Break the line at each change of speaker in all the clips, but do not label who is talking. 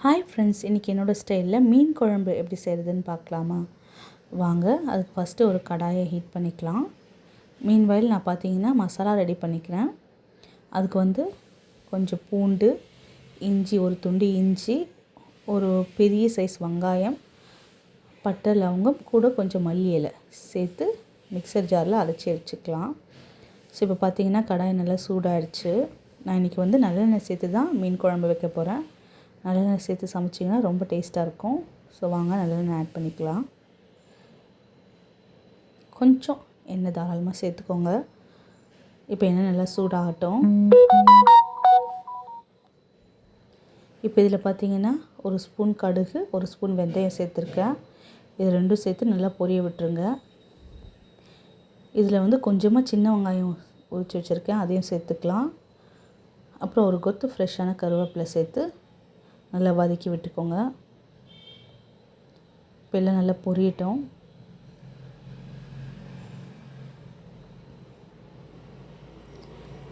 Hi friends, இன்றைக்கி என்னோடய ஸ்டைலில் மீன் குழம்பு எப்படி செய்கிறதுன்னு பார்க்கலாமா? வாங்க. அதுக்கு ஃபஸ்ட்டு ஒரு கடாயை ஹீட் பண்ணிக்கலாம். மீன் வயல் நான் பார்த்தீங்கன்னா மசாலா ரெடி பண்ணிக்கிறேன். அதுக்கு கொஞ்சம் பூண்டு, இஞ்சி, ஒரு துண்டு இஞ்சி, ஒரு பெரிய சைஸ் வெங்காயம், பட்டை, லவங்கம், கூட கொஞ்சம் மல்லி இலை சேர்த்து மிக்சர் ஜாரில் அரைச்சி வச்சுக்கலாம். ஸோ இப்போ பார்த்தீங்கன்னா கடாய் நல்லா சூடாகிடுச்சு. நான் இன்றைக்கி நல்லெண்ணெய் சேர்த்து தான் மீன் குழம்பு வைக்க போகிறேன். நல்லெண்ணெய் சேர்த்து சமைச்சிங்கன்னா ரொம்ப டேஸ்ட்டாக இருக்கும். ஸோ வாங்க நல்லெண்ணெய் ஆட் பண்ணிக்கலாம். கொஞ்சம் எண்ணெய் தாராளமாக சேர்த்துக்கோங்க. இப்போ எண்ணெய் நல்லா சூடாகட்டும். இப்போ இதில் பார்த்தீங்கன்னா ஒரு ஸ்பூன் கடுகு, ஒரு ஸ்பூன் வெந்தயம் சேர்த்துருக்கேன். இது ரெண்டும் சேர்த்து நல்லா பொரிய விட்டுருங்க. இதில் கொஞ்சமாக சின்ன வெங்காயம் உரித்து வச்சுருக்கேன், அதையும் சேர்த்துக்கலாம். அப்புறம் ஒரு கொத்து ஃப்ரெஷ்ஷான கருவேப்பிலை சேர்த்து நல்லா வதக்கி விட்டுக்கோங்க. இப்போ எல்லாம் நல்லா பொரியட்டும்.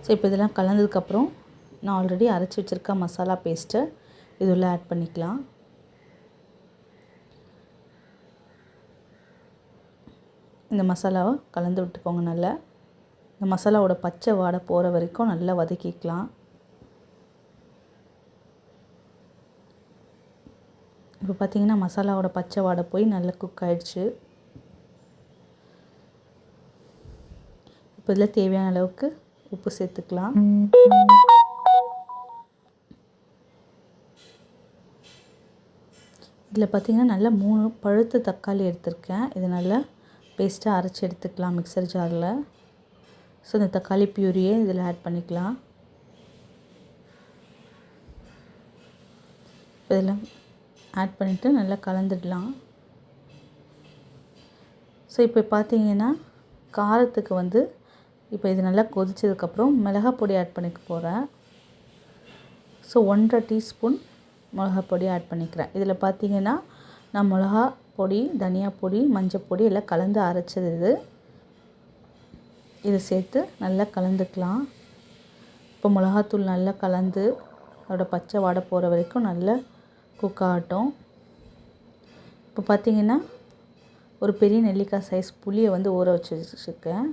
ஸோ இப்போ இதெல்லாம் கலந்ததுக்கப்புறம் நான் ஆல்ரெடி அரைச்சி வச்சுருக்க மசாலா பேஸ்ட்டை இதில் ஆட் பண்ணிக்கலாம். இந்த மசாலாவை கலந்து விட்டுக்கோங்க. நல்லா இந்த மசாலாவோட பச்சை வாடை போகிற வரைக்கும் நல்லா வதக்கிக்கலாம். இப்போ பார்த்தீங்கன்னா மசாலாவோட பச்சை வாடை போய் நல்லா குக் ஆகிடுச்சு. இப்போ இதில் தேவையான அளவுக்கு உப்பு சேர்த்துக்கலாம். இதில் பார்த்தீங்கன்னா நல்லா 3 பழுத்த தக்காளி எடுத்திருக்கேன். இதை நல்லா பேஸ்ட்டாக அரைச்சி எடுத்துக்கலாம் மிக்சர் ஜாரில். ஸோ இந்த தக்காளி பியூரியை இதில் ஆட் பண்ணிக்கலாம். இதெல்லாம் ஆட் பண்ணிவிட்டு நல்லா கலந்துடலாம். ஸோ இப்போ பார்த்தீங்கன்னா காரத்துக்கு இப்போ இது நல்லா கொதிச்சதுக்கப்புறம் மிளகாய் பொடி ஆட் பண்ணிக்க போகிறேன். ஸோ 1.5 டீஸ்பூன் மிளகாய் பொடி ஆட் பண்ணிக்கிறேன். இதில் பார்த்தீங்கன்னா நான் மிளகா பொடி, தனியா பொடி, மஞ்சள் பொடி எல்லாம் கலந்து அரைச்சது இதை சேர்த்து நல்லா கலந்துக்கலாம். இப்போ மிளகாத்தூள் நல்லா கலந்து அதோட பச்சை வாடை போகிற வரைக்கும் நல்லா குக் ஆகட்டும். இப்போ பார்த்தீங்கன்னா ஒரு பெரிய நெல்லிக்காய் சைஸ் புளியை ஊற வச்சுருக்கேன்.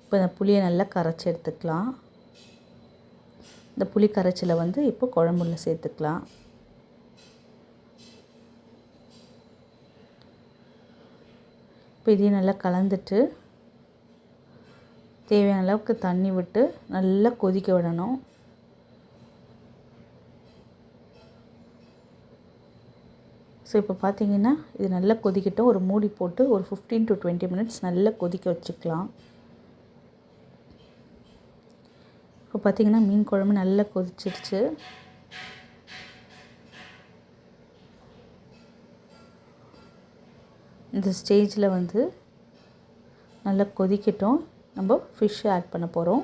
இப்போ இந்த புளியை நல்லா கரைச்சி எடுத்துக்கலாம். இந்த புளி கரைச்சலை இப்போ குழம்புல சேர்த்துக்கலாம். இப்போ இதையும் நல்லா கலந்துட்டு தேவையான அளவுக்கு தண்ணி விட்டு நல்லா கொதிக்க விடணும். ஸோ இப்போ பார்த்தீங்கன்னா இது நல்லா கொதிக்கட்டும். ஒரு மூடி போட்டு ஒரு 15 to 20 மினிட்ஸ் நல்லா கொதிக்க வச்சுக்கலாம். இப்போ பார்த்தீங்கன்னா மீன் குழம்பு நல்லா கொதிச்சிருச்சு. இந்த ஸ்டேஜில் நல்லா கொதிக்கட்டும். நம்ம ஃபிஷ்ஷை ஆட் பண்ண போகிறோம்.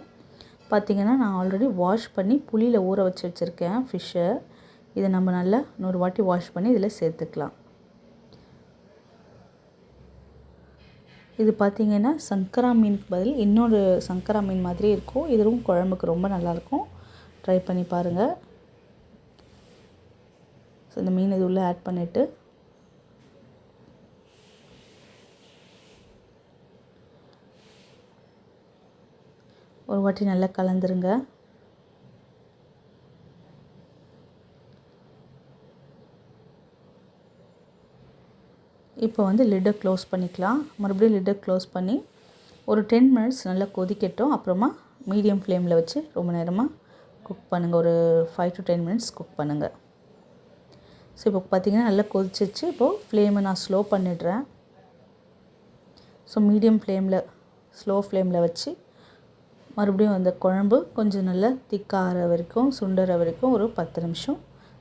பார்த்திங்கன்னா நான் ஆல்ரெடி வாஷ் பண்ணி புளியில் ஊற வச்சுருக்கேன் ஃபிஷ்ஷை. இதை நம்ம நல்லா 100 வாட்டி வாஷ் பண்ணி இதில் சேர்த்துக்கலாம். இது பார்த்திங்கன்னா சங்கரா மீனுக்கு பதில் இன்னொரு சங்கரா மீன் மாதிரி இருக்கும். இதுவும் குழம்புக்கு ரொம்ப நல்லாயிருக்கும். ட்ரை பண்ணி பாருங்கள். ஸோ இந்த மீன் இது உள்ளே ஆட் பண்ணிவிட்டு ஒரு வாட்டி நல்லா கலந்துருங்க. இப்போ லிட்டை க்ளோஸ் பண்ணிக்கலாம். மறுபடியும் லிட்டை க்ளோஸ் பண்ணி ஒரு 10 மினிட்ஸ் நல்லா கொதிக்கட்டும். அப்புறமா மீடியம் ஃப்ளேமில் வச்சு ரொம்ப நேரமாக குக் பண்ணுங்கள். ஒரு 5 to 10 மினிட்ஸ் குக் பண்ணுங்கள். ஸோ இப்போ பார்த்திங்கன்னா நல்லா கொதிச்சிச்சு. இப்போது ஃப்ளேமை நான் ஸ்லோ பண்ணிடுறேன். ஸோ மீடியம் ஃப்ளேமில் ஸ்லோ ஃப்ளேமில் வச்சு மறுபடியும் அந்த குழம்பு கொஞ்சம் நல்லா திக்காகிற வரைக்கும், சுண்டுற வரைக்கும் ஒரு 10 நிமிஷம்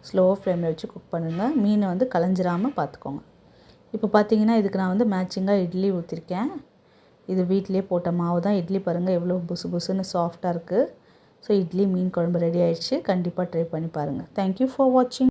ஸ்லோ ஃப்ளேமில் வச்சு குக் பண்ணுங்கள். மீனை கலைஞ்சிராமல் பார்த்துக்கோங்க. இப்போ பார்த்தீங்கன்னா இதுக்கு நான் மேட்சிங்காக இட்லி ஊற்றிருக்கேன். இது வீட்டிலே போட்ட மாவு தான். இட்லி பாருங்கள் எவ்வளோ புசு புசுன்னு சாஃப்டாக இருக்குது. ஸோ இட்லி மீன் குழம்பு ரெடி ஆயிடுச்சு. கண்டிப்பாக ட்ரை பண்ணி பாருங்கள். தேங்க்யூ ஃபார் வாட்சிங்.